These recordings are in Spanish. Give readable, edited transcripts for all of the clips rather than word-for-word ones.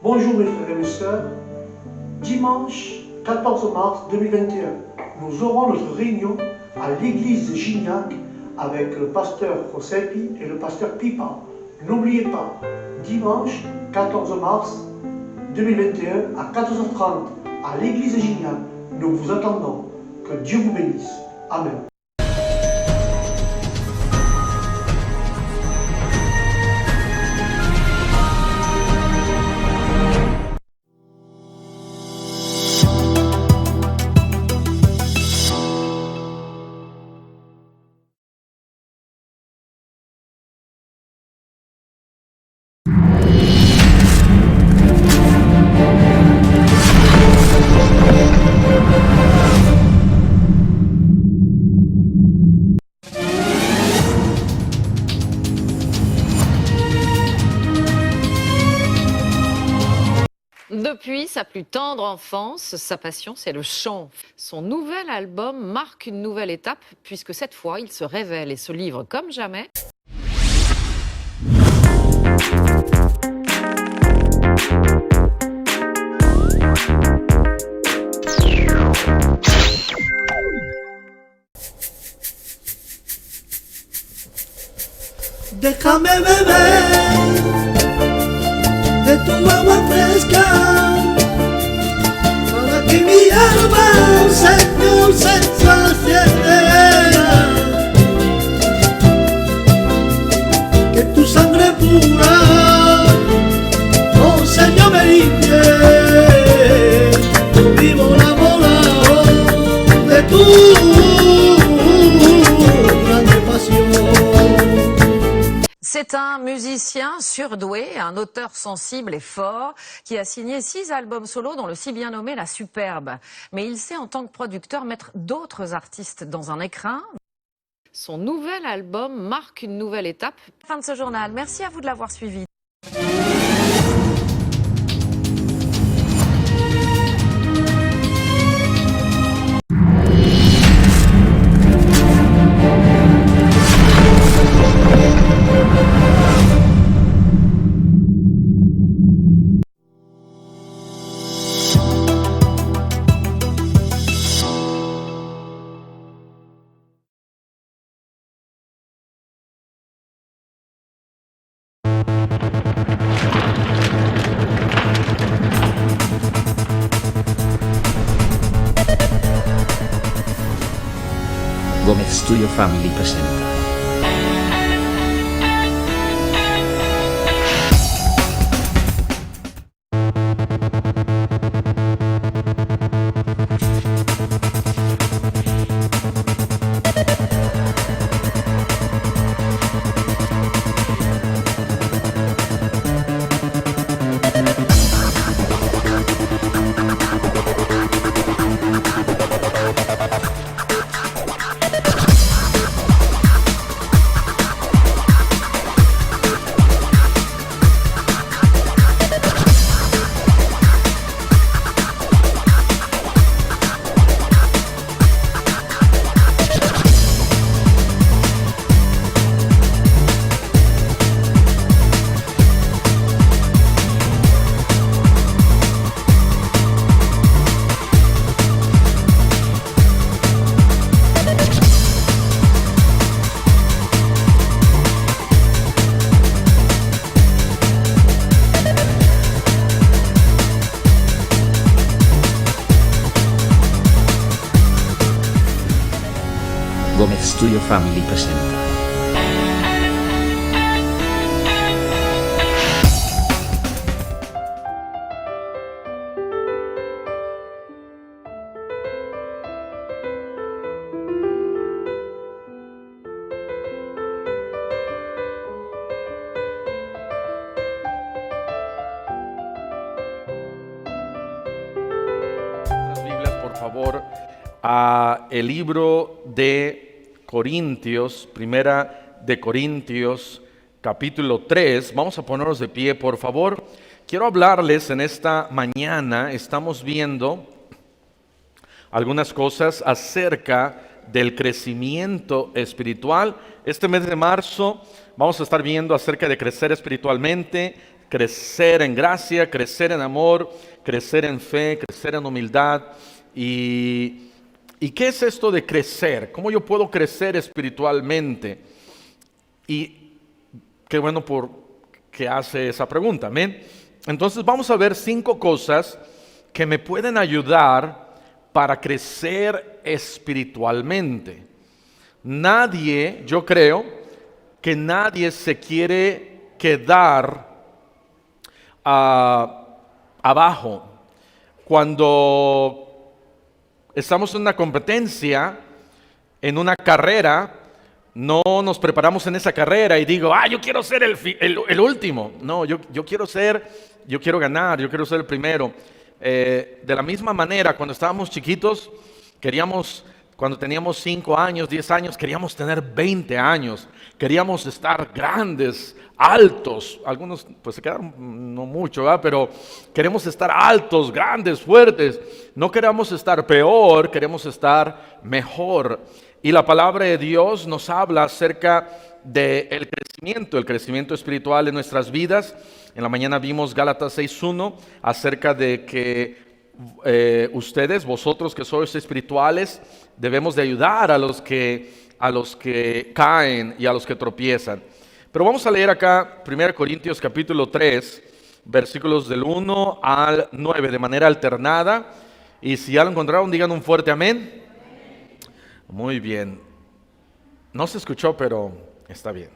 Bonjour mes frères et mes sœurs. Dimanche 14 mars 2021, nous aurons notre réunion à l'église Gignac avec le pasteur Josepi et le pasteur Pipa. N'oubliez pas, dimanche 14 mars 2021 à 14h30 à l'église Gignac. Nous vous attendons. Que Dieu vous bénisse. Amen. Depuis sa plus tendre enfance, sa passion, c'est le chant. Son nouvel album marque une nouvelle étape, puisque cette fois, il se révèle et se livre comme jamais. Déjame beber de tu agua fresca para que mi alma, Señor, se sacie. Que tu sangre pura, oh Señor, me limpie. Yo vivo enamorado de tu grande pasión. C'est un musicien surdoué, un auteur sensible et fort, qui a signé 6 albums solo, dont le si bien nommé La Superbe. Mais il sait, en tant que producteur, mettre d'autres artistes dans un écrin. Son nouvel album marque une nouvelle étape. Fin de ce journal. Merci à vous de l'avoir suivi. Gomez Studio Family presenta. Gomez Studio Family presenta. Las Biblias, por favor, a el libro de Corintios, primera de Corintios, capítulo 3. Vamos a ponernos de pie, por favor. Quiero hablarles en esta mañana, estamos viendo algunas cosas acerca del crecimiento espiritual. Este mes de marzo vamos a estar viendo acerca de crecer espiritualmente, crecer en gracia, crecer en amor, crecer en fe, crecer en humildad. ¿Y qué es esto de crecer? ¿Cómo yo puedo crecer espiritualmente? Y qué bueno que hace esa pregunta, amén. Entonces vamos a ver 5 cosas que me pueden ayudar para crecer espiritualmente. Nadie, yo creo que nadie se quiere quedar abajo. Cuando estamos en una competencia, en una carrera, no nos preparamos en esa carrera y digo, yo quiero ser el último. No, yo quiero ganar, yo quiero ser el primero. De la misma manera, cuando estábamos chiquitos, cuando teníamos 5 años, 10 años, queríamos tener 20 años. Queríamos estar grandes, altos. Algunos pues se quedaron no mucho, ¿verdad? Pero queremos estar altos, grandes, fuertes. No queremos estar peor, queremos estar mejor. Y la palabra de Dios nos habla acerca del crecimiento, el crecimiento espiritual en nuestras vidas. En la mañana vimos Gálatas 6:1 acerca de que vosotros que sois espirituales, debemos de ayudar a los que caen y a los que tropiezan. Pero vamos a leer acá 1 Corintios capítulo 3, versículos del 1 al 9 de manera alternada. Y si ya lo encontraron, digan un fuerte amén. Muy bien. No se escuchó, pero está bien.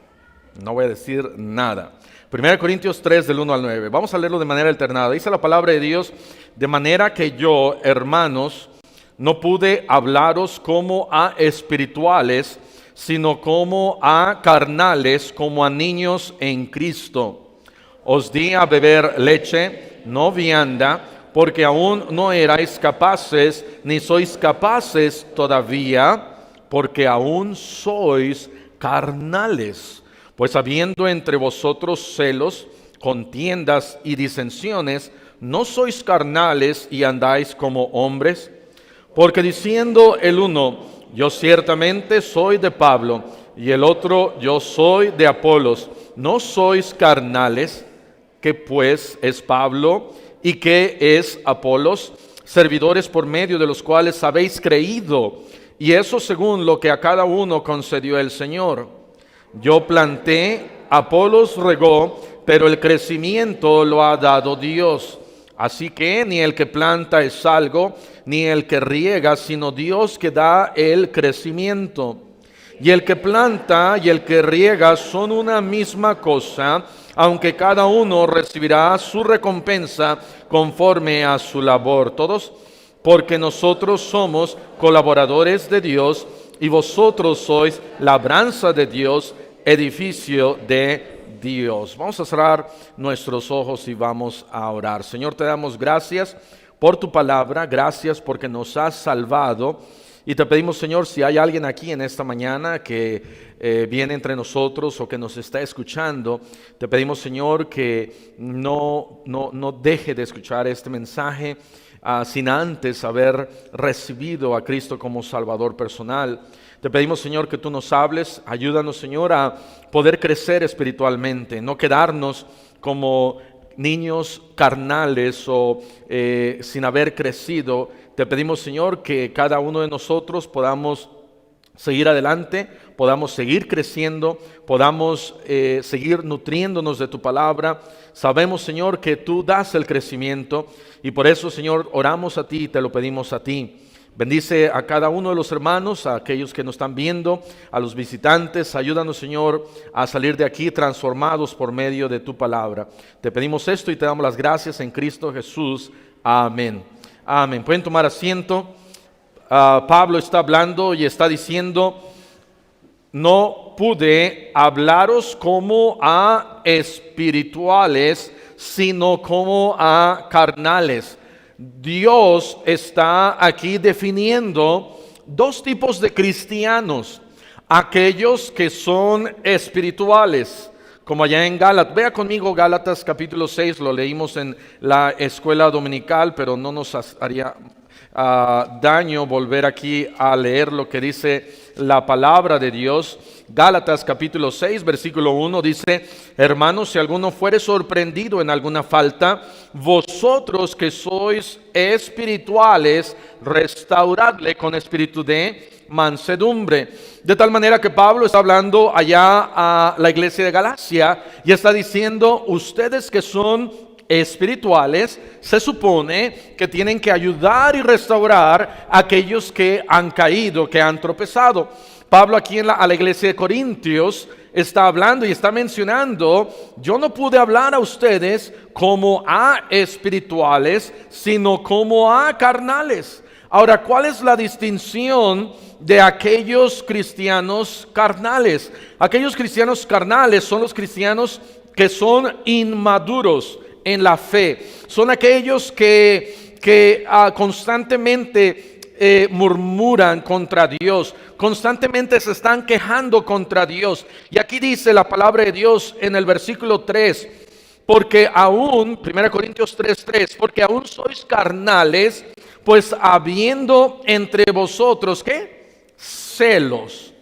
No voy a decir nada. 1 Corintios 3 del 1 al 9. Vamos a leerlo de manera alternada. Dice la palabra de Dios: de manera que yo, hermanos, no pude hablaros como a espirituales, sino como a carnales, como a niños en Cristo. Os di a beber leche, no vianda, porque aún no erais capaces, ni sois capaces todavía, porque aún sois carnales. Pues habiendo entre vosotros celos, contiendas y disensiones, ¿no sois carnales y andáis como hombres? Porque diciendo el uno, yo ciertamente soy de Pablo, y el otro, yo soy de Apolos, ¿no sois carnales? ¿Qué pues es Pablo y qué es Apolos? Servidores por medio de los cuales habéis creído, y eso según lo que a cada uno concedió el Señor. Yo planté, Apolos regó, pero el crecimiento lo ha dado Dios. Así que ni el que planta es algo, ni el que riega, sino Dios que da el crecimiento. Y el que planta y el que riega son una misma cosa, aunque cada uno recibirá su recompensa conforme a su labor. Todos, porque nosotros somos colaboradores de Dios y vosotros sois labranza de Dios, edificio de Dios. Vamos a cerrar nuestros ojos y vamos a orar. Señor, te damos gracias por tu palabra, gracias porque nos has salvado. Y te pedimos, Señor, si hay alguien aquí en esta mañana que viene entre nosotros o que nos está escuchando, te pedimos, Señor, que no deje de escuchar este mensaje sin antes haber recibido a Cristo como Salvador personal. Te pedimos, Señor, que tú nos hables, ayúdanos, Señor, a poder crecer espiritualmente, no quedarnos como niños carnales o sin haber crecido. Te pedimos, Señor, que cada uno de nosotros podamos seguir adelante, podamos seguir creciendo, podamos seguir nutriéndonos de tu palabra. Sabemos, Señor, que tú das el crecimiento y por eso, Señor, oramos a ti y te lo pedimos a ti. Bendice a cada uno de los hermanos, a aquellos que nos están viendo, a los visitantes. Ayúdanos, Señor, a salir de aquí transformados por medio de tu palabra. Te pedimos esto y te damos las gracias en Cristo Jesús. Amén. Amén. Pueden tomar asiento. Pablo está hablando y está diciendo: no pude hablaros como a espirituales, sino como a carnales. Dios está aquí definiendo dos tipos de cristianos: aquellos que son espirituales, como allá en Gálatas. Vea conmigo Gálatas capítulo 6, lo leímos en la escuela dominical, pero no nos haría daño volver aquí a leer lo que dice la palabra de Dios. Gálatas capítulo 6, versículo 1 dice: hermanos, si alguno fuere sorprendido en alguna falta, vosotros que sois espirituales, restauradle con espíritu de mansedumbre. De tal manera que Pablo está hablando allá a la iglesia de Galacia y está diciendo: ustedes que son espirituales, se supone que tienen que ayudar y restaurar a aquellos que han caído, que han tropezado. Pablo aquí a la iglesia de Corintios está hablando y está mencionando: yo no pude hablar a ustedes como a espirituales, sino como a carnales. Ahora, ¿cuál es la distinción de aquellos cristianos carnales? Aquellos cristianos carnales son los cristianos que son inmaduros en la fe. Son aquellos que constantemente murmuran contra Dios, constantemente se están quejando contra Dios. Y aquí dice la palabra de Dios en el versículo 3: porque aún, 1 Corintios 3:3, porque aún sois carnales, pues habiendo entre vosotros, ¿qué? Celos.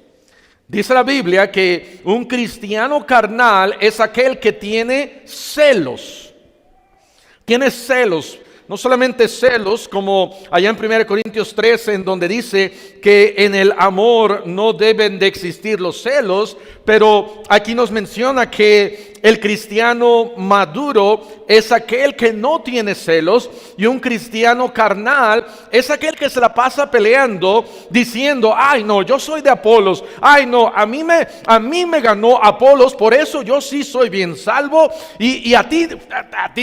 Dice la Biblia que un cristiano carnal es aquel que tiene celos. Tiene celos. No solamente celos, como allá en 1 Corintios 13, en donde dice que en el amor no deben de existir los celos, pero aquí nos menciona que el cristiano maduro es aquel que no tiene celos, y un cristiano carnal es aquel que se la pasa peleando, diciendo: ay no, yo soy de Apolos, ay no, a mí me ganó Apolos, por eso yo sí soy bien salvo, y a ti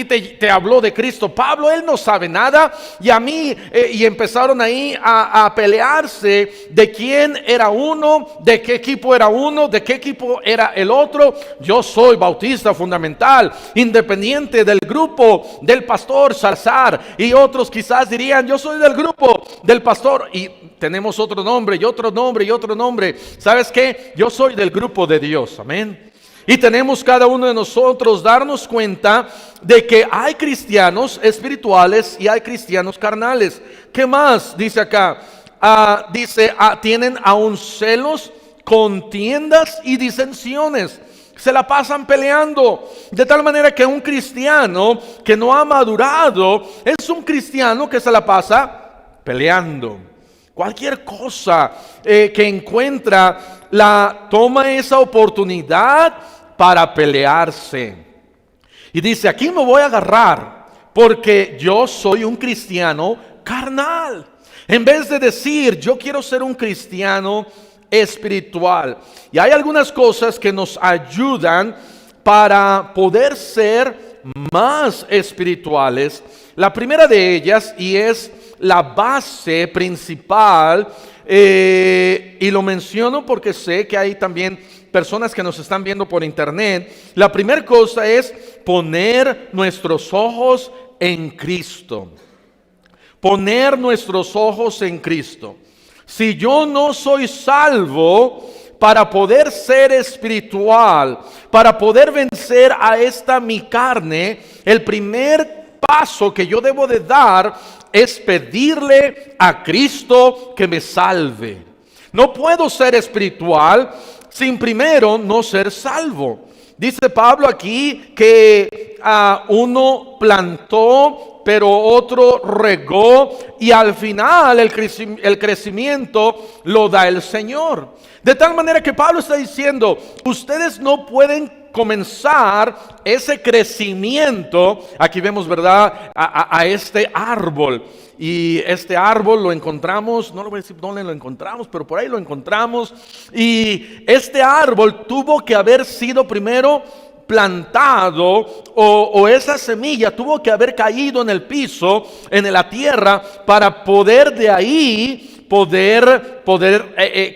te habló de Cristo Pablo, él no sabe nada, y a mí, y empezaron ahí a pelearse de quién era uno, de qué equipo era uno, de qué equipo era el otro. Yo soy bautista fundamental, independiente del grupo del pastor Salazar, y otros quizás dirían: yo soy del grupo del pastor, y tenemos otro nombre y otro nombre y otro nombre. ¿Sabes qué? Yo soy del grupo de Dios, amén. Y tenemos cada uno de nosotros darnos cuenta de que hay cristianos espirituales y hay cristianos carnales. ¿Qué más dice acá? Dice: tienen aún celos, contiendas y disensiones. Se la pasan peleando, de tal manera que un cristiano que no ha madurado es un cristiano que se la pasa peleando. Cualquier cosa que encuentra, toma esa oportunidad para pelearse. Y dice: aquí me voy a agarrar porque yo soy un cristiano carnal. En vez de decir: yo quiero ser un cristiano espiritual. Y hay algunas cosas que nos ayudan para poder ser más espirituales. La primera de ellas, y es la base principal, y lo menciono porque sé que hay también personas que nos están viendo por internet. La primera cosa es poner nuestros ojos en Cristo. Poner nuestros ojos en Cristo. Si yo no soy salvo, para poder ser espiritual, para poder vencer a esta mi carne, el primer paso que yo debo de dar es pedirle a Cristo que me salve. No puedo ser espiritual sin primero no ser salvo. Dice Pablo aquí que uno plantó, pero otro regó, y al final el crecimiento lo da el Señor. De tal manera que Pablo está diciendo: ustedes no pueden comenzar ese crecimiento. Aquí vemos, ¿verdad?, a este árbol. Y este árbol lo encontramos, no lo voy a decir dónde lo encontramos, pero por ahí lo encontramos. Y este árbol tuvo que haber sido primero plantado, o esa semilla tuvo que haber caído en el piso, en la tierra, para poder de ahí poder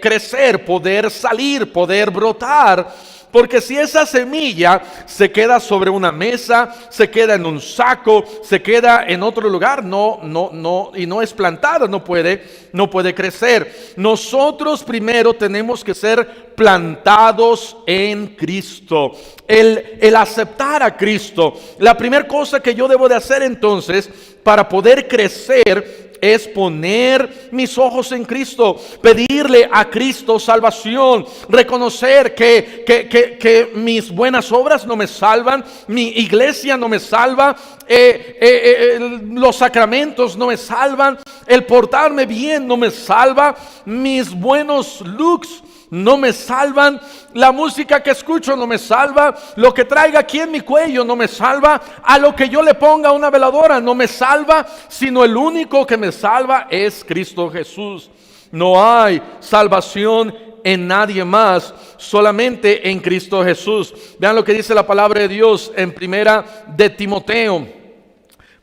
crecer, poder salir, poder brotar. Porque si esa semilla se queda sobre una mesa, se queda en un saco, se queda en otro lugar, y no es plantada, no puede crecer. Nosotros primero tenemos que ser plantados en Cristo. El aceptar a Cristo. La primera cosa que yo debo de hacer entonces para poder crecer es poner mis ojos en Cristo, pedirle a Cristo salvación, reconocer que mis buenas obras no me salvan, mi iglesia no me salva, los sacramentos no me salvan, el portarme bien no me salva, mis buenos looks no me salvan, la música que escucho no me salva, lo que traiga aquí en mi cuello no me salva, a lo que yo le ponga una veladora no me salva, sino el único que me salva es Cristo Jesús. No hay salvación en nadie más, solamente en Cristo Jesús. Vean lo que dice la palabra de Dios en Primera de Timoteo.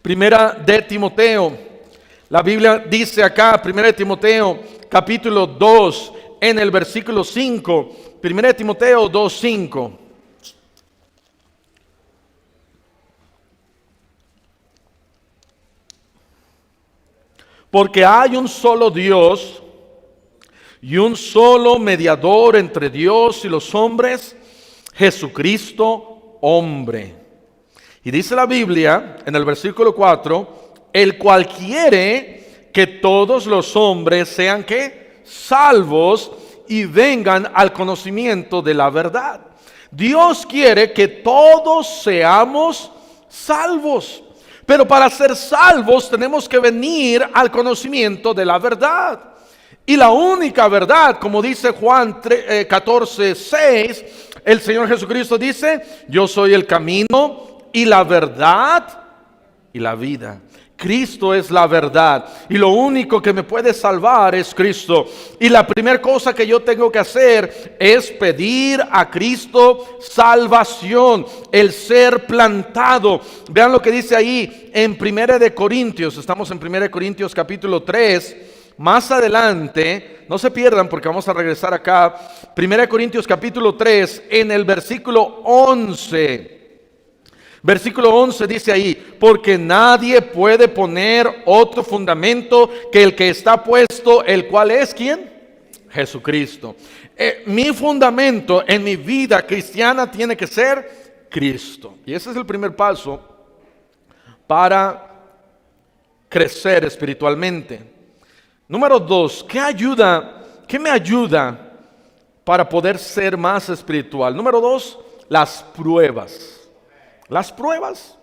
Primera de Timoteo. La Biblia dice acá, Primera de Timoteo, capítulo 2, en el versículo 5, 1 Timoteo 2:5. Porque hay un solo Dios y un solo mediador entre Dios y los hombres, Jesucristo, hombre. Y dice la Biblia en el versículo 4, el cual quiere que todos los hombres sean ¿qué? Salvos y vengan al conocimiento de la verdad. Dios quiere que todos seamos salvos, pero para ser salvos tenemos que venir al conocimiento de la verdad. Y la única verdad, como dice Juan 14:6, el Señor Jesucristo dice, yo soy el camino y la verdad y la vida. Cristo es la verdad y lo único que me puede salvar es Cristo. Y la primera cosa que yo tengo que hacer es pedir a Cristo salvación, el ser plantado. Vean lo que dice ahí en 1 de Corintios, estamos en 1 de Corintios capítulo 3, más adelante, no se pierdan porque vamos a regresar acá, 1 de Corintios capítulo 3 en el versículo 11. Versículo 11 dice ahí, porque nadie puede poner otro fundamento que el que está puesto, el cual es ¿quién? Jesucristo. Mi fundamento en mi vida cristiana tiene que ser Cristo. Y ese es el primer paso para crecer espiritualmente. Número 2, ¿qué me ayuda para poder ser más espiritual? Número 2, las pruebas. Las pruebas.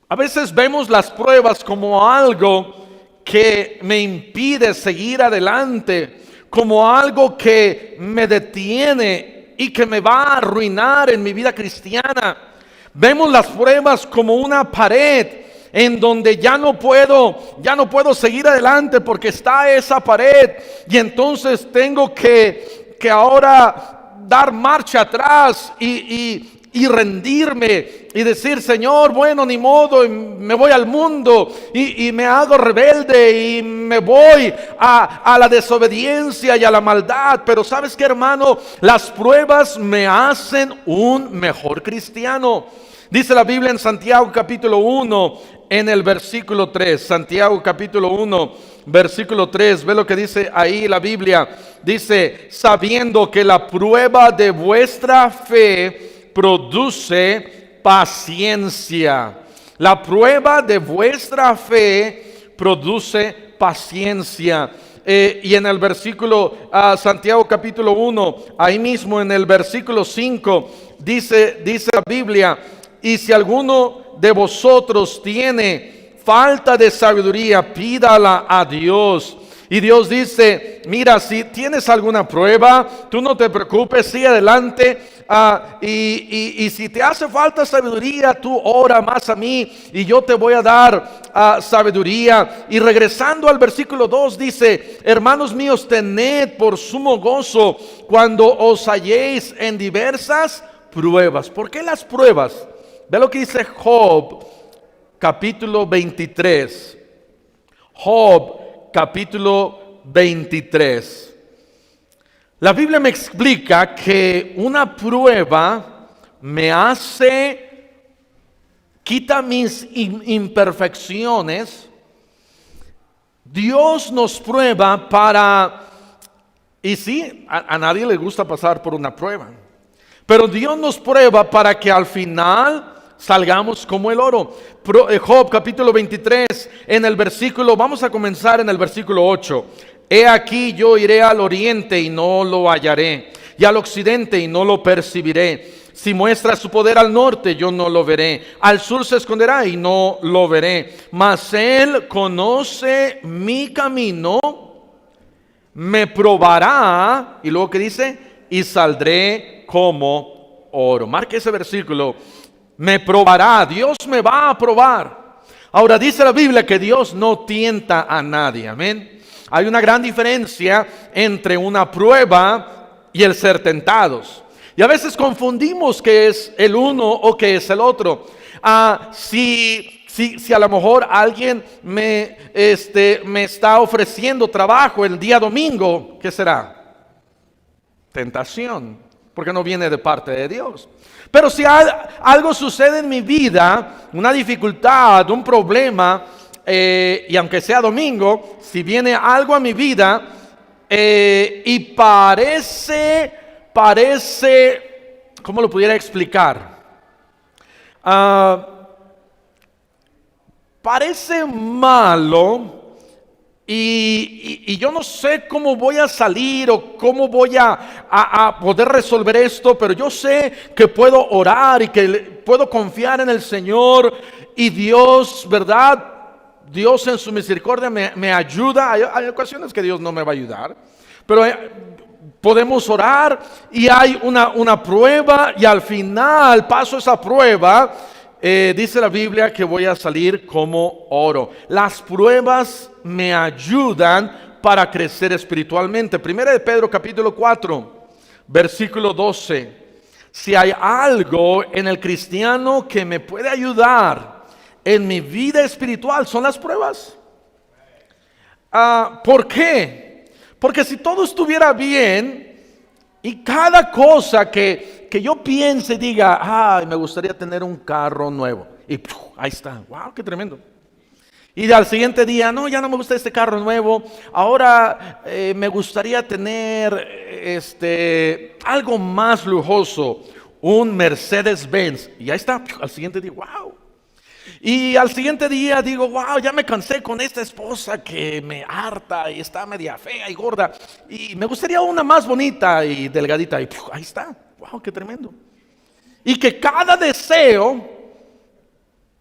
A veces vemos las pruebas como algo que me impide seguir adelante, como algo que me detiene y que me va a arruinar en mi vida cristiana. Vemos las pruebas como una pared en donde ya no puedo seguir adelante porque está esa pared y entonces tengo que ahora dar marcha atrás y rendirme y decir, Señor, bueno, ni modo, y me voy al mundo y me hago rebelde y me voy a la desobediencia y a la maldad. Pero ¿sabes qué, hermano? Las pruebas me hacen un mejor cristiano. Dice la Biblia en Santiago capítulo 1 en el versículo 3. Santiago capítulo 1 versículo 3. Ve lo que dice ahí la Biblia. Dice, sabiendo que la prueba de vuestra fe produce paciencia. La prueba de vuestra fe produce paciencia. Y en el versículo Santiago capítulo 1, ahí mismo en el versículo 5, dice la Biblia, y si alguno de vosotros tiene falta de sabiduría, pídala a Dios. Y Dios dice, mira, si tienes alguna prueba, tú no te preocupes, sigue adelante. Y si te hace falta sabiduría, tú ora más a mí y yo te voy a dar sabiduría. Y regresando al versículo 2 dice, hermanos míos, tened por sumo gozo cuando os halléis en diversas pruebas. ¿Por qué las pruebas? Ve lo que dice Job capítulo 23. Job capítulo 23. La Biblia me explica que una prueba me quita mis imperfecciones. Dios nos prueba y sí, a nadie le gusta pasar por una prueba, pero Dios nos prueba para que al final salgamos como el oro. Job capítulo 23, en el versículo, vamos a comenzar en el versículo 8. He aquí yo iré al oriente y no lo hallaré, y al occidente y no lo percibiré. Si muestra su poder al norte, yo no lo veré. Al sur se esconderá y no lo veré. Mas él conoce mi camino, me probará, y luego que dice, y saldré como oro. Marque ese versículo. Me probará, Dios me va a probar. Ahora dice la Biblia que Dios no tienta a nadie, amén. Hay una gran diferencia entre una prueba y el ser tentados. Y a veces confundimos qué es el uno o qué es el otro. Si a lo mejor alguien me está ofreciendo trabajo el día domingo, ¿qué será? Tentación, porque no viene de parte de Dios. Pero si algo sucede en mi vida, una dificultad, un problema, y aunque sea domingo, si viene algo a mi vida y parece, ¿cómo lo pudiera explicar? Parece malo y yo no sé cómo voy a salir o cómo voy a poder resolver esto, pero yo sé que puedo orar y que puedo confiar en el Señor y Dios, ¿verdad? Dios en su misericordia me ayuda. Hay ocasiones que Dios no me va a ayudar, pero podemos orar y hay una prueba y al final paso esa prueba. Dice la Biblia que voy a salir como oro. Las pruebas me ayudan para crecer espiritualmente. Primera de Pedro capítulo 4 versículo 12. Si hay algo en el cristiano que me puede ayudar en mi vida espiritual, son las pruebas. ¿Por qué? Porque si todo estuviera bien y cada cosa que yo piense y diga, ay, me gustaría tener un carro nuevo, y ahí está, wow, qué tremendo. Y al siguiente día, no, ya no me gusta este carro nuevo, ahora me gustaría tener algo más lujoso, un Mercedes-Benz, y ahí está, al siguiente día, wow. Y al siguiente día digo, wow, ya me cansé con esta esposa que me harta y está media fea y gorda. Y me gustaría una más bonita y delgadita. Y ahí está, wow, qué tremendo. Y que cada deseo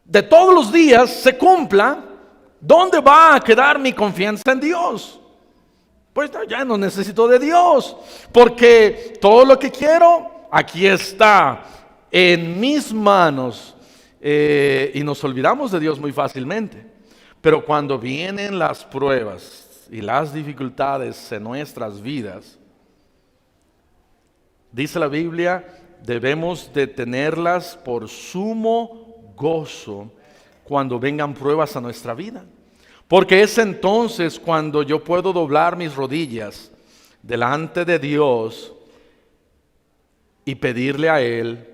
de todos los días se cumpla. ¿Dónde va a quedar mi confianza en Dios? Pues ya no necesito de Dios. Porque todo lo que quiero, aquí está, en mis manos. Y nos olvidamos de Dios muy fácilmente. Pero cuando vienen las pruebas y las dificultades en nuestras vidas, dice la Biblia, debemos de tenerlas por sumo gozo cuando vengan pruebas a nuestra vida. Porque es entonces cuando yo puedo doblar mis rodillas delante de Dios y pedirle a Él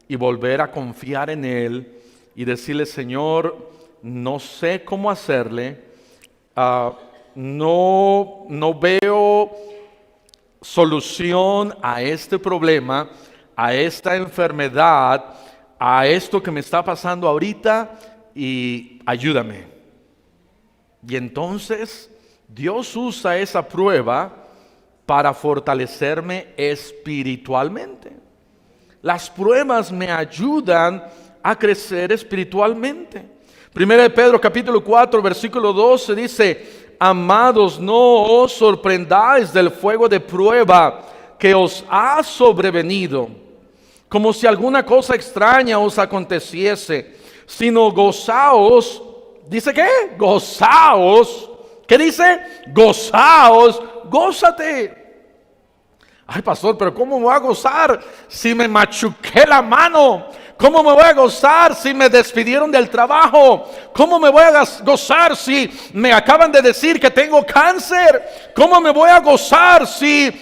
y volver a confiar en Él y decirle, Señor, no sé cómo hacerle, no veo solución a este problema, a esta enfermedad, a esto que me está pasando ahorita, y ayúdame. Y entonces Dios usa esa prueba para fortalecerme espiritualmente. Las pruebas me ayudan a crecer espiritualmente. Primera de Pedro capítulo 4 versículo 12 dice, amados, no os sorprendáis del fuego de prueba que os ha sobrevenido, como si alguna cosa extraña os aconteciese, sino gozaos. ¿Dice qué? Gozaos. ¿Qué dice? Gozaos, gózate. Ay, pastor, pero ¿cómo me voy a gozar si me machuqué la mano? ¿Cómo me voy a gozar si me despidieron del trabajo? ¿Cómo me voy a gozar si me acaban de decir que tengo cáncer? ¿Cómo me voy a gozar si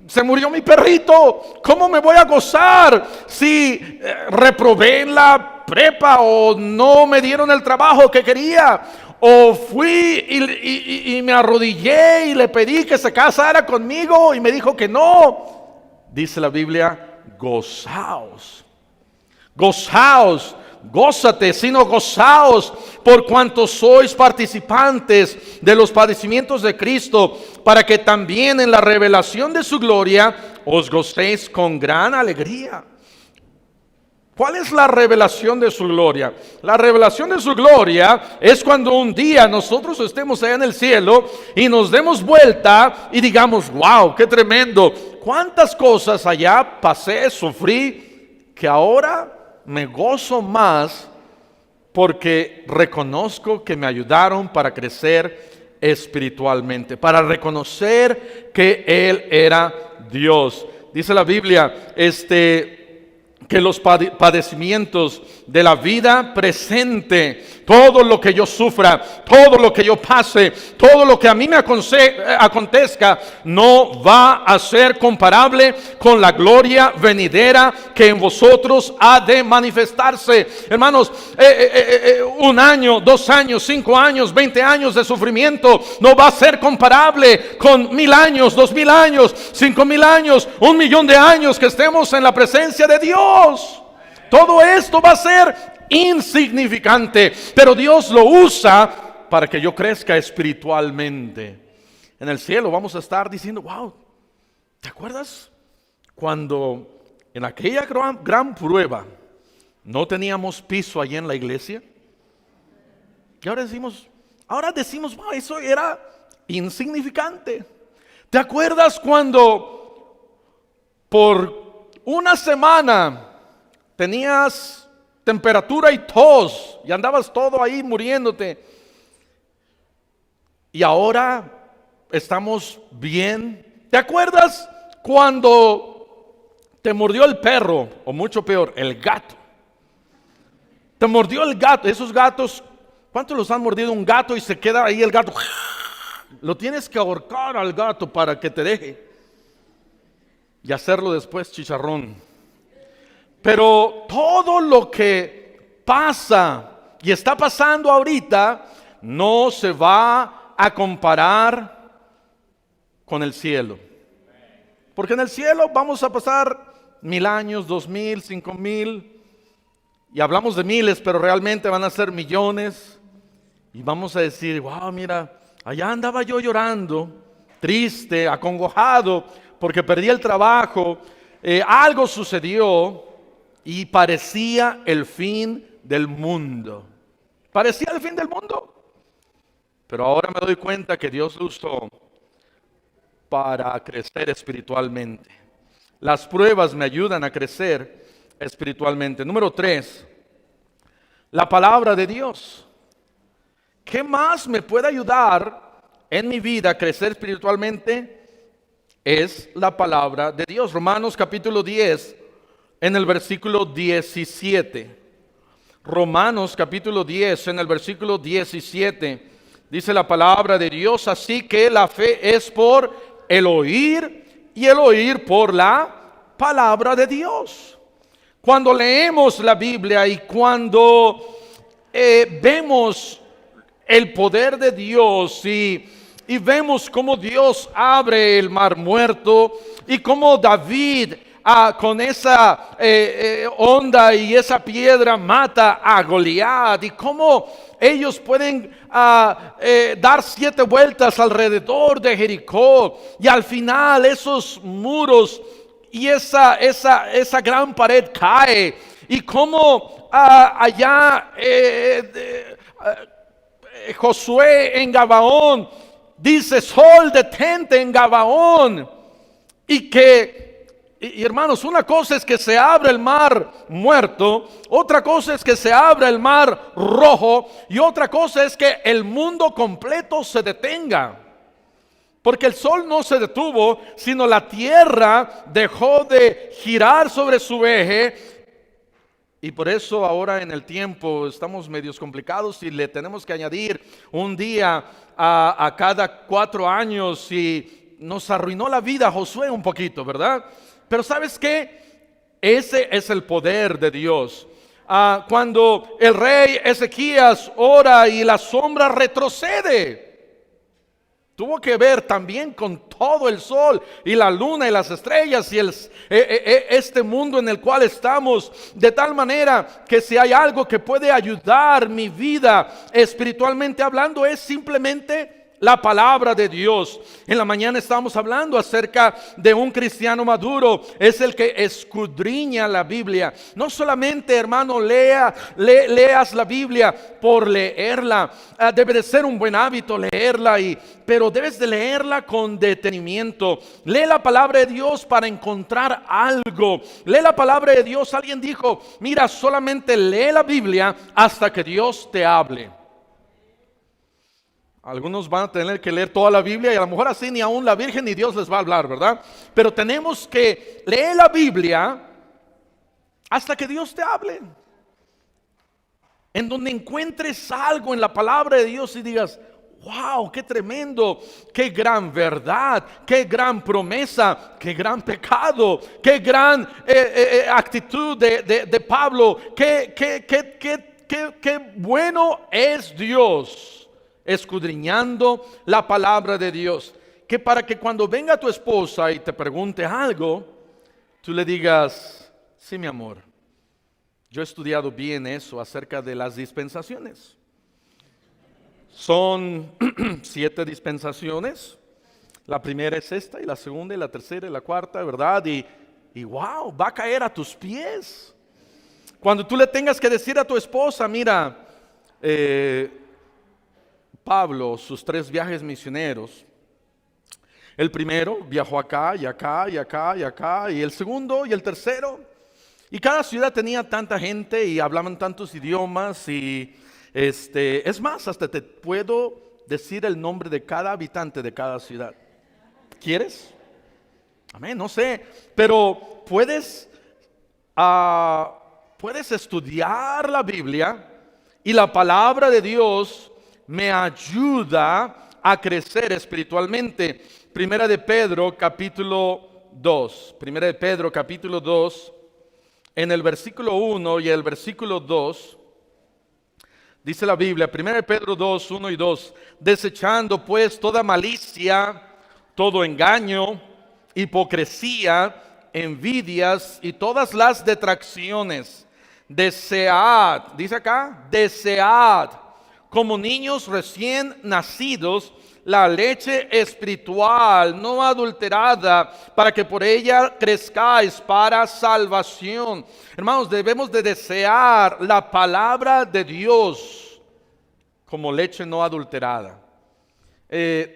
se murió mi perrito? ¿Cómo me voy a gozar si reprobé en la prepa o no me dieron el trabajo que quería? O fui y me arrodillé y le pedí que se casara conmigo y me dijo que no. Dice la Biblia, gozaos. Gozaos, gózate, sino gozaos por cuanto sois participantes de los padecimientos de Cristo, para que también en la revelación de su gloria os gocéis con gran alegría. ¿Cuál es la revelación de su gloria? La revelación de su gloria es cuando un día nosotros estemos allá en el cielo y nos demos vuelta y digamos, wow, qué tremendo, cuántas cosas allá pasé, sufrí, que ahora me gozo más porque reconozco que me ayudaron para crecer espiritualmente, para reconocer que Él era Dios. Dice la Biblia, que los padecimientos de la vida presente, todo lo que yo sufra, todo lo que yo pase, todo lo que a mí me acontezca, no va a ser comparable con la gloria venidera que en vosotros ha de manifestarse. Hermanos, 1 año, 2 años, 5 años, 20 años de sufrimiento no va a ser comparable con 1000 años, 2000 años, 5000 años, 1.000.000 de años que estemos en la presencia de Dios. Todo esto va a ser insignificante, pero Dios lo usa para que yo crezca espiritualmente. En el cielo vamos a estar diciendo, wow, ¿te acuerdas cuando en aquella gran prueba no teníamos piso allí en la iglesia? Y ahora decimos, wow, eso era insignificante. ¿Te acuerdas cuando por una semana tenías temperatura y tos y andabas todo ahí muriéndote? Y ahora estamos bien. ¿Te acuerdas cuando te mordió el perro? O mucho peor, el gato. Te mordió el gato. Esos gatos, ¿cuántos los han mordido un gato y se queda ahí el gato? Lo tienes que ahorcar al gato para que te deje. Y hacerlo después chicharrón. Pero todo lo que pasa y está pasando ahorita no se va a comparar con el cielo. Porque en el cielo vamos a pasar 1000 años, 2000, 5000. Y hablamos de miles, pero realmente van a ser millones. Y vamos a decir, wow, mira, allá andaba yo llorando, triste, acongojado, porque perdí el trabajo, algo sucedió y parecía el fin del mundo. Parecía el fin del mundo. Pero ahora me doy cuenta que Dios lo usó para crecer espiritualmente. Las pruebas me ayudan a crecer espiritualmente. Número 3, la palabra de Dios. ¿Qué más me puede ayudar en mi vida a crecer espiritualmente? Es la palabra de Dios. Romanos capítulo 10, en el versículo 17. Romanos capítulo 10, en el versículo 17. Dice la palabra de Dios, así que la fe es por el oír y el oír por la palabra de Dios. Cuando leemos la Biblia y cuando vemos el poder de Dios y vemos cómo Dios abre el mar muerto y cómo David con esa onda y esa piedra mata a Goliat y cómo ellos pueden dar 7 vueltas alrededor de Jericó y al final esos muros y esa gran pared cae y cómo allá Josué en Gabaón dice, sol detente en Gabaón. Y hermanos, una cosa es que se abre el mar muerto, otra cosa es que se abre el mar rojo y otra cosa es que el mundo completo se detenga. Porque el sol no se detuvo, sino la tierra dejó de girar sobre su eje. Y por eso ahora en el tiempo estamos medios complicados y le tenemos que añadir un día a cada 4 años y nos arruinó la vida Josué un poquito, ¿verdad? Pero ¿sabes qué? Ese es el poder de Dios. Cuando el rey Ezequías ora y la sombra retrocede. Tuvo que ver también con todo el sol y la luna y las estrellas y este mundo en el cual estamos. De tal manera que si hay algo que puede ayudar mi vida espiritualmente hablando, es simplemente la palabra de Dios. En la mañana estábamos hablando acerca de un cristiano maduro. Es el que escudriña la Biblia. No solamente, hermano, leas la Biblia por leerla. Debe de ser un buen hábito leerla, pero debes de leerla con detenimiento. Lee la palabra de Dios para encontrar algo. Lee la palabra de Dios. Alguien dijo, mira, solamente lee la Biblia hasta que Dios te hable. Algunos van a tener que leer toda la Biblia y a lo mejor así ni aún la Virgen ni Dios les va a hablar, ¿verdad? Pero tenemos que leer la Biblia hasta que Dios te hable. En donde encuentres algo en la palabra de Dios y digas, wow, qué tremendo, qué gran verdad, qué gran promesa, qué gran pecado, qué gran actitud de Pablo, qué bueno es Dios. Escudriñando la palabra de Dios, que para que cuando venga tu esposa y te pregunte algo, tú le digas, sí, mi amor, yo he estudiado bien eso acerca de las dispensaciones. Son 7 dispensaciones. La primera es esta, y la segunda, y la tercera, y la cuarta, ¿verdad? Y wow, va a caer a tus pies. Cuando tú le tengas que decir a tu esposa, mira, Pablo, sus 3 viajes misioneros. El primero viajó acá y acá y acá y acá, y el segundo y el tercero. Y cada ciudad tenía tanta gente y hablaban tantos idiomas y es más, hasta te puedo decir el nombre de cada habitante de cada ciudad. ¿Quieres? Amén, no sé, pero puedes estudiar la Biblia y la palabra de Dios me ayuda a crecer espiritualmente. Primera de Pedro capítulo 2. Primera de Pedro capítulo 2. En el versículo 1 y el versículo 2. Dice la Biblia, Primera de Pedro 2, 1 y 2. Desechando pues toda malicia, todo engaño, hipocresía, envidias y todas las detracciones. Desead, dice acá, desead como niños recién nacidos la leche espiritual no adulterada, para que por ella crezcáis para salvación. Hermanos, debemos de desear la palabra de Dios como leche no adulterada.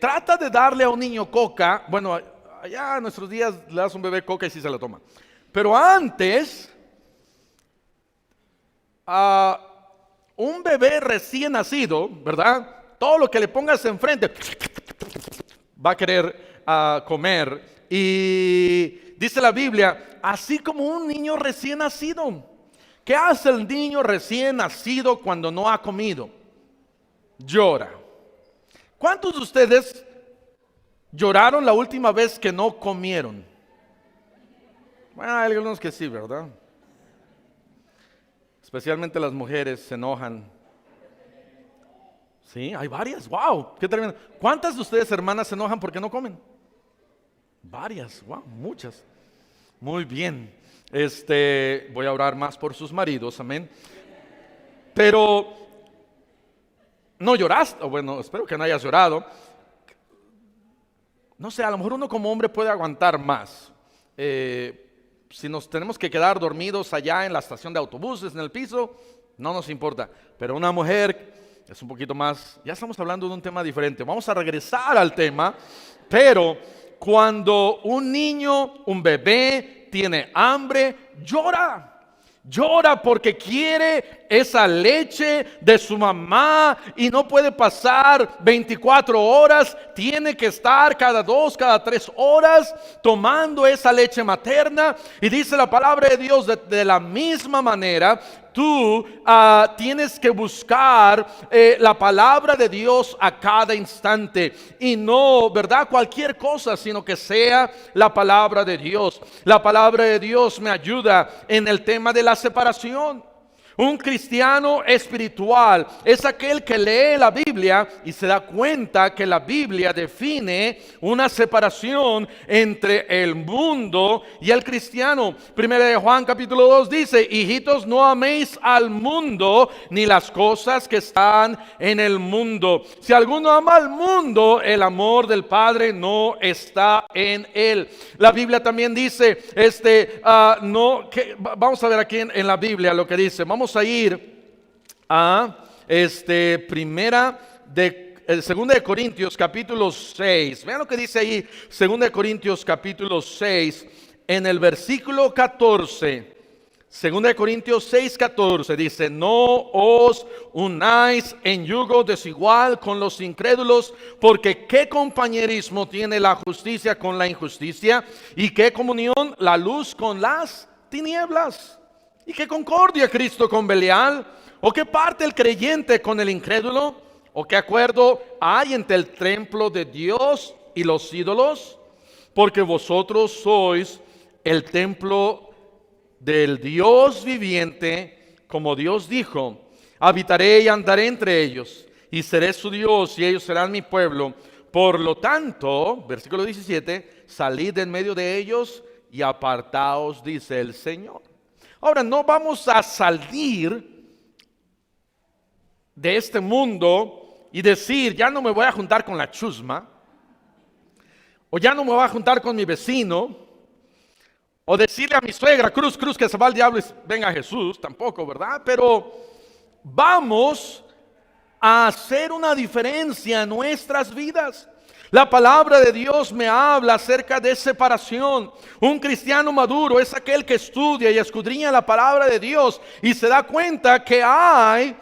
Trata de darle a un niño coca. Bueno, allá en nuestros días le das a un bebé coca y sí se la toma. Pero antes, un bebé recién nacido, ¿verdad? Todo lo que le pongas enfrente va a querer comer. Y dice la Biblia, así como un niño recién nacido. ¿Qué hace el niño recién nacido cuando no ha comido? Llora. ¿Cuántos de ustedes lloraron la última vez que no comieron? Bueno, hay algunos que sí, ¿verdad? Especialmente las mujeres se enojan. Sí, hay varias. ¡Wow! ¡Qué tremendo! ¿Cuántas de ustedes, hermanas, se enojan porque no comen? Varias. ¡Wow! Muchas. Muy bien. Voy a orar más por sus maridos. Amén. Pero no lloraste. Bueno, espero que no hayas llorado. No sé, a lo mejor uno como hombre puede aguantar más. Si nos tenemos que quedar dormidos allá en la estación de autobuses, en el piso, no nos importa. Pero una mujer es un poquito más, ya estamos hablando de un tema diferente. Vamos a regresar al tema, pero cuando un niño, un bebé tiene hambre, llora. Llora porque quiere esa leche de su mamá y no puede pasar 24 horas. Tiene que estar cada 2, cada 3 horas tomando esa leche materna. Y dice la palabra de Dios de la misma manera. Tú tienes que buscar la palabra de Dios a cada instante y no, ¿verdad?, cualquier cosa, sino que sea la palabra de Dios. La palabra de Dios me ayuda en el tema de la separación. Un cristiano espiritual es aquel que lee la Biblia y se da cuenta que la Biblia define una separación entre el mundo y el cristiano. Primera de Juan capítulo 2 dice: hijitos, no améis al mundo ni las cosas que están en el mundo. Si alguno ama al mundo, el amor del Padre no está en él. La Biblia también dice, vamos a ver aquí en la Biblia lo que dice. Vamos a ir a segunda de Corintios capítulo 6. Vean lo que dice ahí, segunda de Corintios capítulo 6, en el versículo 14. Segunda de Corintios 6:14 dice: no os unáis en yugo desigual con los incrédulos, porque qué compañerismo tiene la justicia con la injusticia, y qué comunión la luz con las tinieblas, y qué concordia Cristo con Belial, o qué parte el creyente con el incrédulo, o qué acuerdo hay entre el templo de Dios y los ídolos, porque vosotros sois el templo del Dios viviente, como Dios dijo: habitaré y andaré entre ellos, y seré su Dios, y ellos serán mi pueblo. Por lo tanto, versículo 17, salid de en medio de ellos y apartaos, dice el Señor. Ahora, no vamos a salir de este mundo y decir: ya no me voy a juntar con la chusma, o ya no me voy a juntar con mi vecino, o decirle a mi suegra: cruz, cruz, que se va el diablo y venga Jesús. Tampoco, ¿verdad? Pero vamos a hacer una diferencia en nuestras vidas. La palabra de Dios me habla acerca de separación. Un cristiano maduro es aquel que estudia y escudriña la palabra de Dios y se da cuenta que hay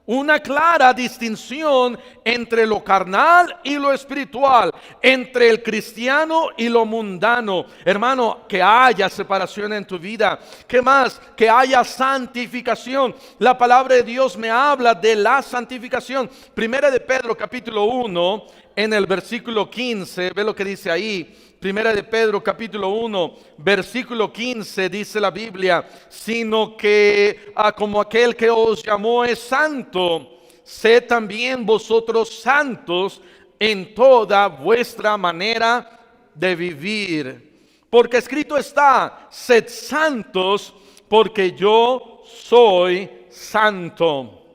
una clara distinción entre lo carnal y lo espiritual, entre el cristiano y lo mundano. Hermano, que haya separación en tu vida. ¿Qué más? Que haya santificación. La palabra de Dios me habla de la santificación. Primera de Pedro capítulo 1, en el versículo 15, ve lo que dice ahí. Primera de Pedro capítulo 1 versículo 15 dice la Biblia: sino que como aquel que os llamó es santo, sed también vosotros santos en toda vuestra manera de vivir. Porque escrito está: sed santos porque yo soy santo.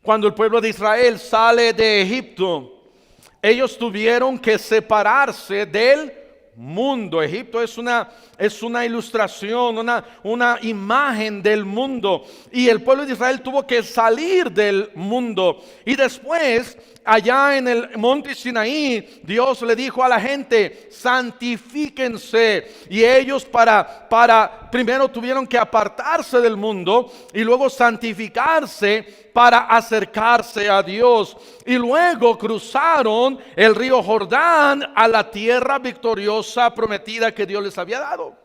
Cuando el pueblo de Israel sale de Egipto, ellos tuvieron que separarse del mundo. Egipto es una ilustración, una imagen del mundo. Y el pueblo de Israel tuvo que salir del mundo. Y después, allá en el monte Sinaí, Dios le dijo a la gente: santifíquense. Y ellos primero tuvieron que apartarse del mundo y luego santificarse para acercarse a Dios. Y luego cruzaron el río Jordán a la tierra victoriosa prometida que Dios les había dado.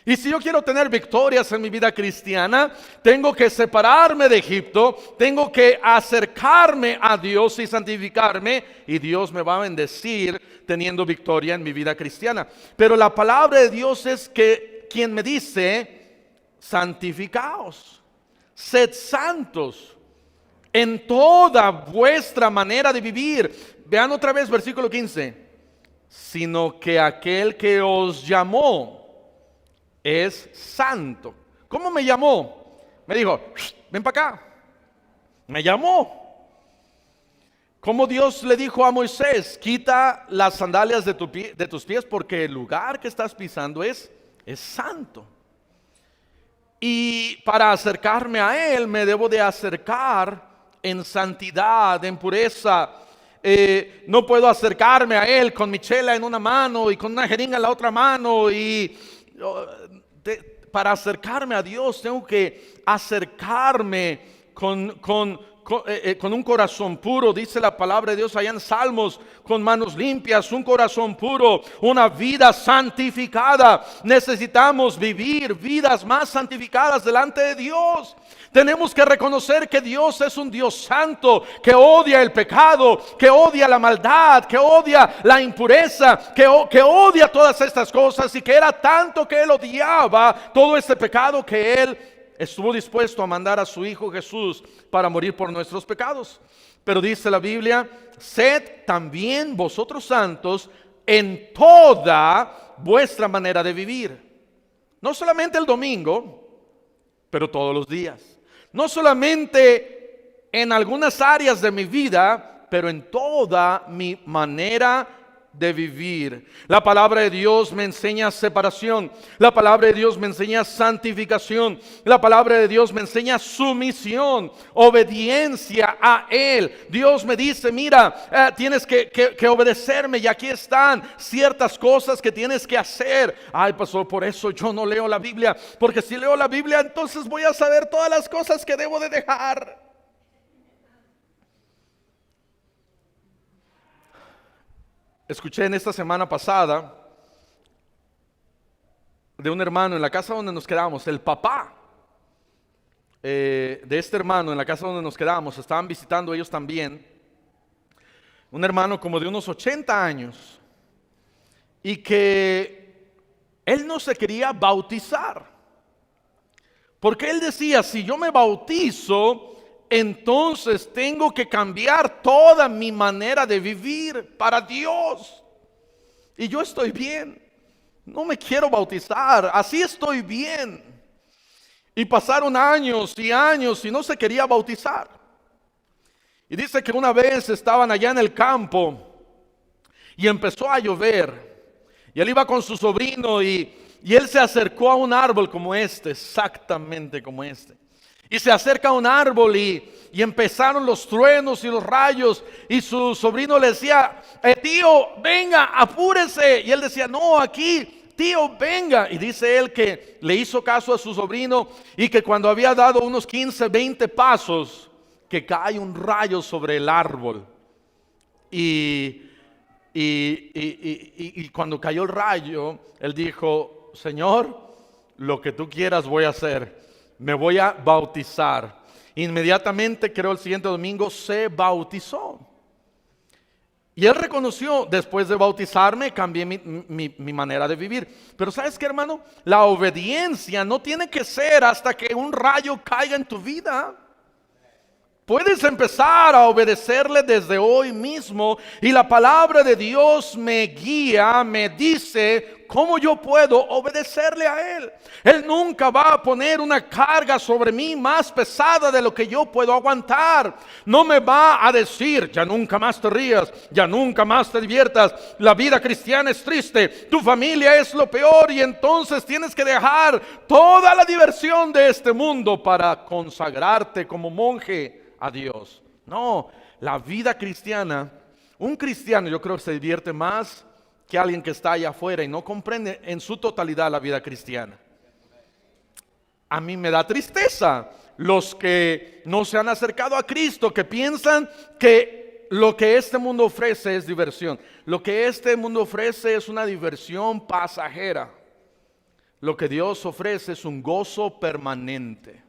Y si yo quiero tener victorias en mi vida cristiana, tengo que separarme de Egipto, tengo que acercarme a Dios y santificarme, y Dios me va a bendecir teniendo victoria en mi vida cristiana. Pero la palabra de Dios es que quien me dice: santificaos, sed santos en toda vuestra manera de vivir. Vean otra vez versículo 15. Sino que aquel que os llamó es santo. ¿Cómo me llamó? Me dijo: ven para acá. Me llamó. Como Dios le dijo a Moisés: quita las sandalias de tus pies, porque el lugar que estás pisando es santo. Y para acercarme a Él me debo de acercar en santidad, en pureza. No puedo acercarme a Él con mi chela en una mano y con una jeringa en la otra mano. Para acercarme a Dios tengo que acercarme con un corazón puro. Dice la palabra de Dios allá en Salmos: con manos limpias, un corazón puro, una vida santificada. Necesitamos vivir vidas más santificadas delante de Dios. Tenemos que reconocer que Dios es un Dios santo, que odia el pecado, que odia la maldad, que odia la impureza, que odia todas estas cosas, y que era tanto que Él odiaba todo este pecado que Él estuvo dispuesto a mandar a su Hijo Jesús para morir por nuestros pecados. Pero dice la Biblia, sed también vosotros santos en toda vuestra manera de vivir. No solamente el domingo, pero todos los días. No solamente en algunas áreas de mi vida, pero en toda mi manera de vivir. La palabra de Dios me enseña separación. La palabra de Dios me enseña santificación. La palabra de Dios me enseña sumisión, obediencia a Él. Dios me dice, mira, tienes que obedecerme, y aquí están ciertas cosas que tienes que hacer. Ay, pastor, por eso yo no leo la Biblia, porque si leo la Biblia, entonces voy a saber todas las cosas que debo de dejar. Escuché en esta semana pasada de un hermano en la casa donde nos quedamos, el papá de este hermano en la casa donde nos quedamos, estaban visitando ellos también, un hermano como de unos 80 años, y que él no se quería bautizar, porque él decía, si yo me bautizo, entonces tengo que cambiar toda mi manera de vivir para Dios. Y yo estoy bien, no me quiero bautizar, así estoy bien. Y pasaron años y años y no se quería bautizar. Y dice que una vez estaban allá en el campo y empezó a llover. Y él iba con su sobrino y él se acercó a un árbol como este, exactamente como este. Y se acerca a un árbol y empezaron los truenos y los rayos. Y su sobrino le decía, tío, venga, apúrese. Y él decía, no, aquí, tío, venga. Y dice él que le hizo caso a su sobrino y que cuando había dado unos 15, 20 pasos, que cae un rayo sobre el árbol. Y cuando cayó el rayo, él dijo, Señor, lo que tú quieras voy a hacer. Me voy a bautizar. Inmediatamente, creo el siguiente domingo, se bautizó. Y él reconoció, después de bautizarme, cambié mi manera de vivir. Pero ¿sabes qué, hermano? La obediencia no tiene que ser hasta que un rayo caiga en tu vida. Puedes empezar a obedecerle desde hoy mismo, y la palabra de Dios me guía, me dice cómo yo puedo obedecerle a Él. Él nunca va a poner una carga sobre mí más pesada de lo que yo puedo aguantar. No me va a decir, ya nunca más te rías, ya nunca más te diviertas, la vida cristiana es triste, tu familia es lo peor y entonces tienes que dejar toda la diversión de este mundo para consagrarte como monje a Dios. No, la vida cristiana, un cristiano yo creo que se divierte más que alguien que está allá afuera y no comprende en su totalidad la vida cristiana. A mí me da tristeza los que no se han acercado a Cristo, que piensan que lo que este mundo ofrece es diversión. Lo que este mundo ofrece es una diversión pasajera. Lo que Dios ofrece es un gozo permanente.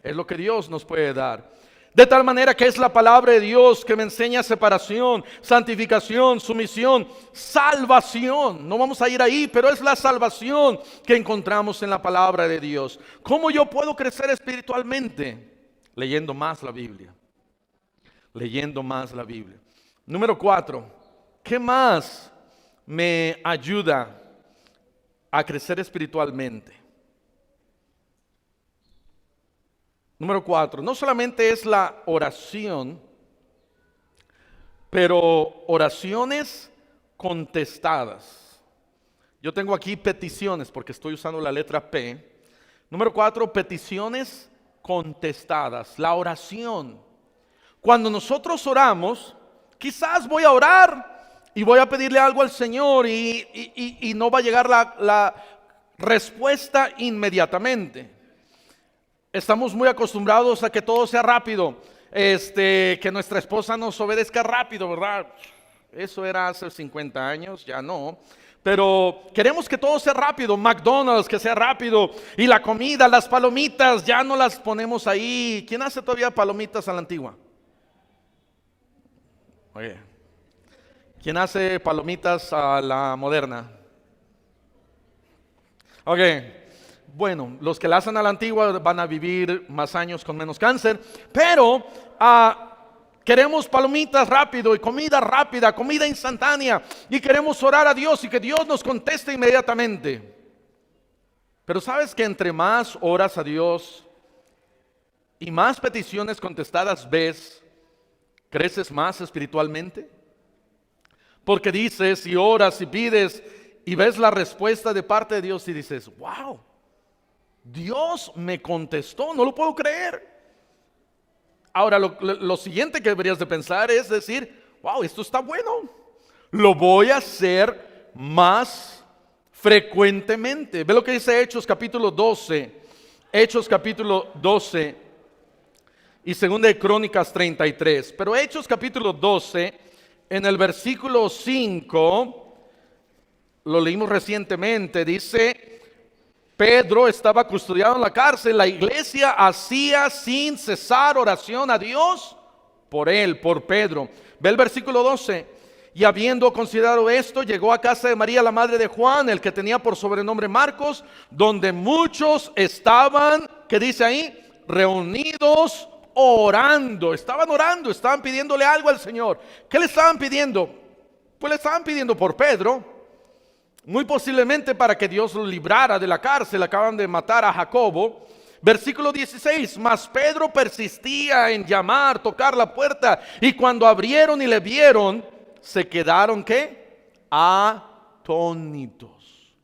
Es lo que Dios nos puede dar. De tal manera que es la palabra de Dios que me enseña separación, santificación, sumisión, salvación. No vamos a ir ahí, pero es la salvación que encontramos en la palabra de Dios. ¿Cómo yo puedo crecer espiritualmente? Leyendo más la Biblia. Leyendo más la Biblia. Número 4. ¿Qué más me ayuda a crecer espiritualmente? Número 4, no solamente es la oración, pero oraciones contestadas. Yo tengo aquí peticiones porque estoy usando la letra P. Número 4, peticiones contestadas. La oración. Cuando nosotros oramos, quizás voy a orar y voy a pedirle algo al Señor y no va a llegar la respuesta inmediatamente. Estamos muy acostumbrados a que todo sea rápido, que nuestra esposa nos obedezca rápido, ¿verdad? Eso era hace 50 años, ya no. Pero queremos que todo sea rápido, McDonald's que sea rápido, y la comida, las palomitas, ya no las ponemos ahí. ¿Quién hace todavía palomitas a la antigua? Oye, ¿quién hace palomitas a la moderna? Ok. bueno, los que la hacen a la antigua van a vivir más años con menos cáncer, pero queremos palomitas rápido y comida rápida, comida instantánea, y queremos orar a Dios y que Dios nos conteste inmediatamente. Pero ¿sabes que entre más oras a Dios y más peticiones contestadas ves, creces más espiritualmente? Porque dices y oras y pides y ves la respuesta de parte de Dios y dices, wow, Dios me contestó, no lo puedo creer. Ahora lo siguiente que deberías de pensar es decir, wow, esto está bueno, lo voy a hacer más frecuentemente. Ve lo que dice Hechos capítulo 12, Hechos capítulo 12 y 2 de Crónicas 33. Pero Hechos capítulo 12, en el versículo 5, lo leímos recientemente, dice, Pedro estaba custodiado en la cárcel, la iglesia hacía sin cesar oración a Dios por él, por Pedro. Ve el versículo 12. Y habiendo considerado esto, llegó a casa de María, la madre de Juan, el que tenía por sobrenombre Marcos, donde muchos estaban, ¿qué dice ahí? Reunidos orando. Estaban orando, estaban pidiéndole algo al Señor. ¿Qué le estaban pidiendo? Pues le estaban pidiendo por Pedro, muy posiblemente para que Dios lo librara de la cárcel. Acaban de matar a Jacobo. Versículo 16, mas Pedro persistía en llamar, tocar la puerta, y cuando abrieron y le vieron, se quedaron, ¿qué? Atónitos.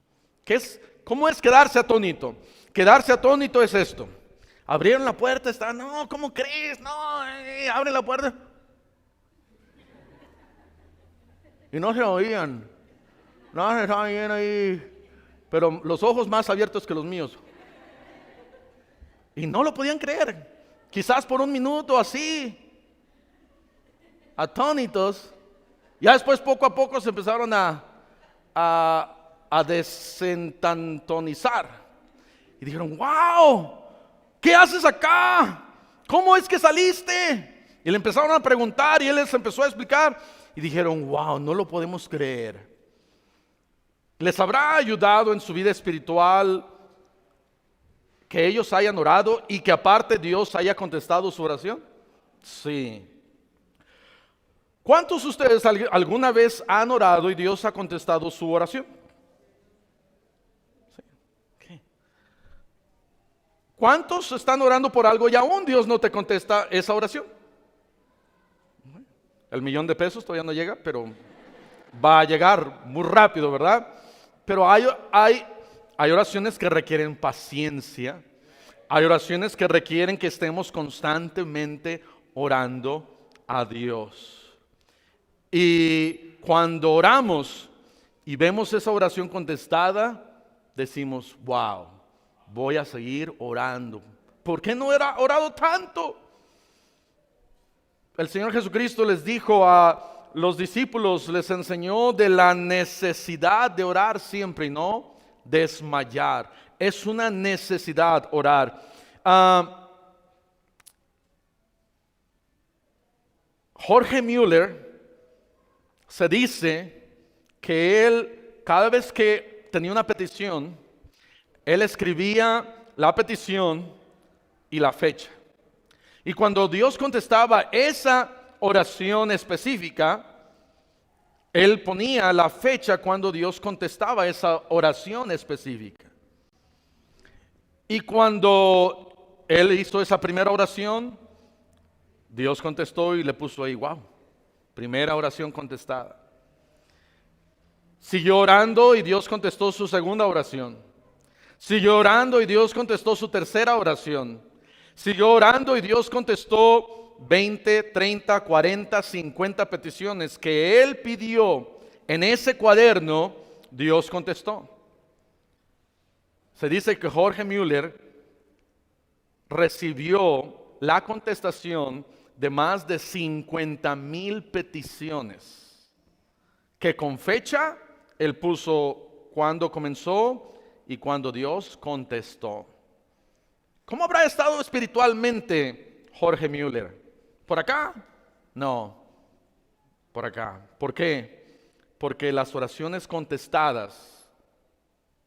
¿Cómo es quedarse atónito? Quedarse atónito es esto. Abrieron la puerta, estaban, no, ¿cómo crees? No, abre la puerta. Y no se oían. No, se estaban bien ahí, pero los ojos más abiertos que los míos. Y no lo podían creer. Quizás por un minuto así, atónitos. Ya después poco a poco se empezaron a desentantonizar. Y dijeron, wow, ¿qué haces acá? ¿Cómo es que saliste? Y le empezaron a preguntar y él les empezó a explicar. Y dijeron, wow, no lo podemos creer. ¿Les habrá ayudado en su vida espiritual que ellos hayan orado y que aparte Dios haya contestado su oración? Sí. ¿Cuántos de ustedes alguna vez han orado y Dios ha contestado su oración? Sí. Okay. ¿Cuántos están orando por algo y aún Dios no te contesta esa oración? El $1,000,000 todavía no llega, pero va a llegar muy rápido, ¿verdad? Pero hay oraciones que requieren paciencia. Hay oraciones que requieren que estemos constantemente orando a Dios. Y cuando oramos y vemos esa oración contestada, decimos, wow, voy a seguir orando. ¿Por qué no era orado tanto? El Señor Jesucristo les dijo a los discípulos, les enseñó de la necesidad de orar siempre y no desmayar. Es una necesidad orar. Jorge Müller se dice que él, cada vez que tenía una petición, él escribía la petición y la fecha. Y cuando Dios contestaba esa oración específica, él ponía la fecha cuando Dios contestaba esa oración específica. Y cuando él hizo esa primera oración, Dios contestó y le puso ahí, wow, primera oración contestada. Siguió orando y Dios contestó su segunda oración. Siguió orando y Dios contestó su tercera oración. Siguió orando y Dios contestó 20, 30, 40, 50 peticiones que él pidió en ese cuaderno. Dios contestó. Se dice que Jorge Müller recibió la contestación de más de 50,000 peticiones, que con fecha él puso cuando comenzó y cuando Dios contestó. ¿Cómo habrá estado espiritualmente Jorge Müller? ¿Por acá? No, por acá. ¿Por qué? Porque las oraciones contestadas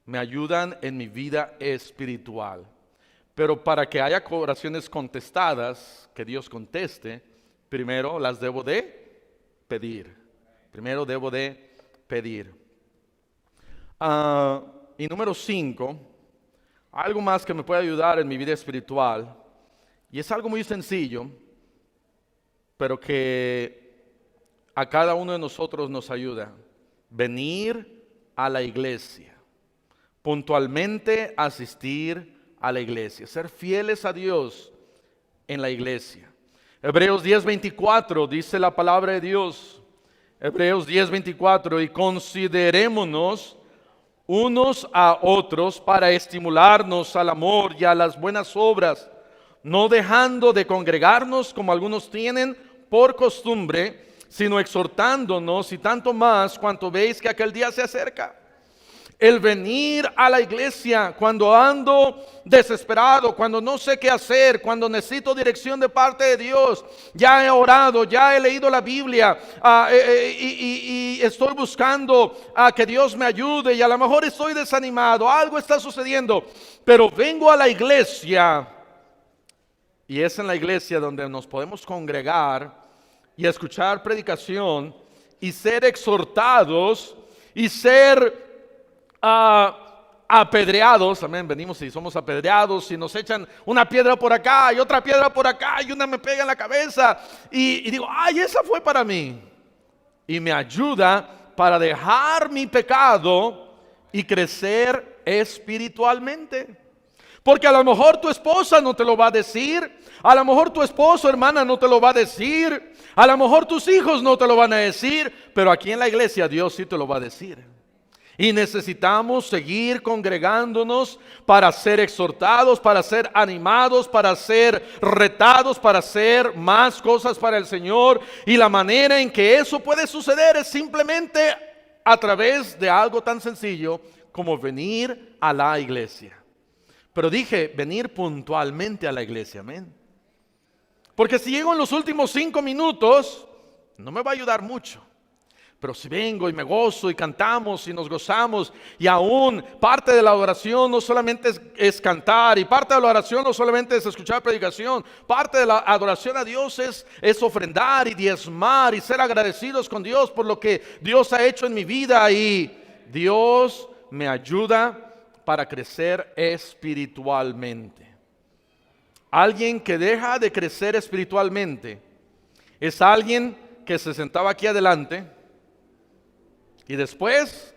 me ayudan en mi vida espiritual. Pero para que haya oraciones contestadas, que Dios conteste, primero las debo de pedir. Primero debo de pedir. Y número 5, algo más que me puede ayudar en mi vida espiritual, y es algo muy sencillo, pero que a cada uno de nosotros nos ayuda. Venir a la iglesia, puntualmente asistir a la iglesia, ser fieles a Dios en la iglesia. Hebreos 10:24 dice la palabra de Dios. Hebreos 10:24, y considerémonos unos a otros para estimularnos al amor y a las buenas obras, no dejando de congregarnos como algunos tienen por costumbre, sino exhortándonos, y tanto más cuanto veis que aquel día se acerca. El venir a la iglesia cuando ando desesperado, cuando no sé qué hacer, cuando necesito dirección de parte de Dios. Ya he orado, ya he leído la Biblia y estoy buscando a que Dios me ayude, y a lo mejor estoy desanimado, algo está sucediendo, pero vengo a la iglesia, y es en la iglesia donde nos podemos congregar y escuchar predicación y ser exhortados y ser apedreados. Amén, venimos y somos apedreados y nos echan una piedra por acá y otra piedra por acá y una me pega en la cabeza y digo, ay, esa fue para mí, y me ayuda para dejar mi pecado y crecer espiritualmente. Porque a lo mejor tu esposa no te lo va a decir, a lo mejor tu esposo, hermana, no te lo va a decir, a lo mejor tus hijos no te lo van a decir, pero aquí en la iglesia Dios sí te lo va a decir. Y necesitamos seguir congregándonos para ser exhortados, para ser animados, para ser retados, para hacer más cosas para el Señor. Y la manera en que eso puede suceder es simplemente a través de algo tan sencillo como venir a la iglesia. Pero dije, venir puntualmente a la iglesia, amén. Porque si llego en los últimos 5 minutos, no me va a ayudar mucho. Pero si vengo y me gozo y cantamos y nos gozamos, y aún parte de la adoración no solamente es cantar, y parte de la oración no solamente es escuchar predicación, parte de la adoración a Dios es ofrendar y diezmar y ser agradecidos con Dios por lo que Dios ha hecho en mi vida, y Dios me ayuda para crecer espiritualmente. Alguien que deja de crecer espiritualmente es alguien que se sentaba aquí adelante y después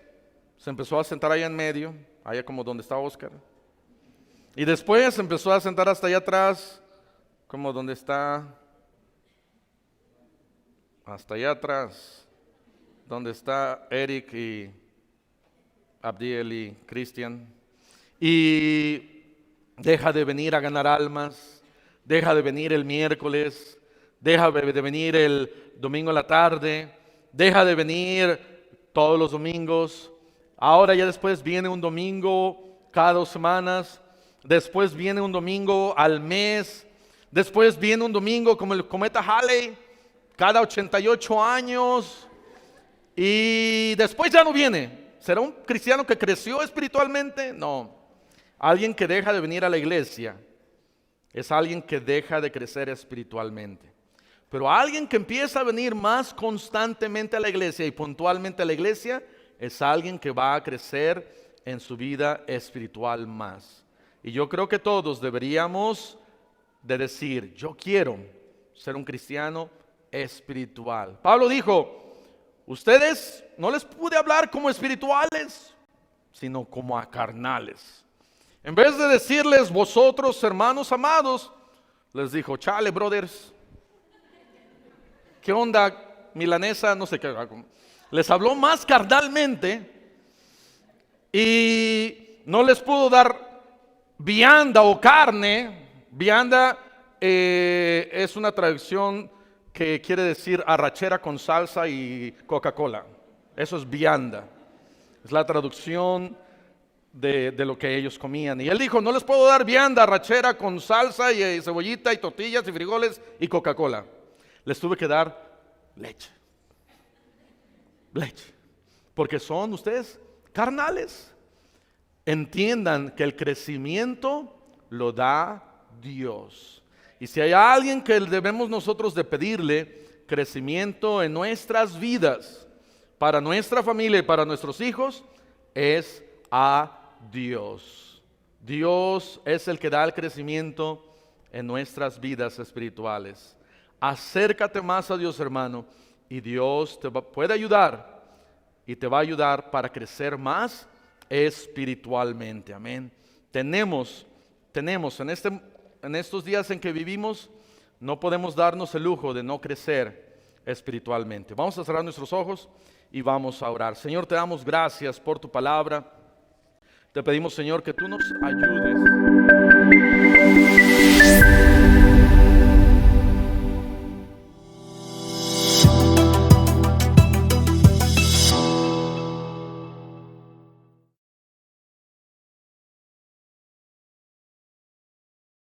se empezó a sentar allá en medio, allá como donde está Oscar, y después se empezó a sentar hasta allá atrás, como donde está, hasta allá atrás, donde está Eric y Abdiel y Cristian, y deja de venir a ganar almas, deja de venir el miércoles, deja de venir el domingo en la tarde, deja de venir todos los domingos. Ahora ya después viene un domingo cada 2 semanas, después viene un domingo al mes, después viene un domingo como el cometa Halley cada 88 años, y después ya no viene. ¿Será un cristiano que creció espiritualmente? No. Alguien que deja de venir a la iglesia es alguien que deja de crecer espiritualmente. Pero alguien que empieza a venir más constantemente a la iglesia y puntualmente a la iglesia es alguien que va a crecer en su vida espiritual más. Y yo creo que todos deberíamos de decir, yo quiero ser un cristiano espiritual. Pablo dijo, ustedes no les pude hablar como espirituales, sino como a carnales. En vez de decirles, vosotros hermanos amados, les dijo, chale brothers, ¿qué onda milanesa? No sé qué. Les habló más carnalmente y no les pudo dar vianda o carne. Vianda es una traducción que quiere decir arrachera con salsa y Coca-Cola. Eso es vianda. Es la traducción de lo que ellos comían. Y él dijo, no les puedo dar vianda, arrachera con salsa y cebollita y tortillas y frijoles y Coca-Cola. Les tuve que dar leche. Leche. Porque son ustedes carnales. entiendan que el crecimiento lo da Dios. Y si hay alguien que debemos nosotros de pedirle crecimiento en nuestras vidas, para nuestra familia y para nuestros hijos, es a Dios. Dios es el que da el crecimiento en nuestras vidas espirituales. Acércate más a Dios, hermano, y Dios te puede ayudar y te va a ayudar para crecer más espiritualmente. Amén. Tenemos en estos días en que vivimos, no podemos darnos el lujo de no crecer espiritualmente. Vamos a cerrar nuestros ojos y vamos a orar. Señor, te damos gracias por tu palabra. Te pedimos, Señor, que tú nos ayudes.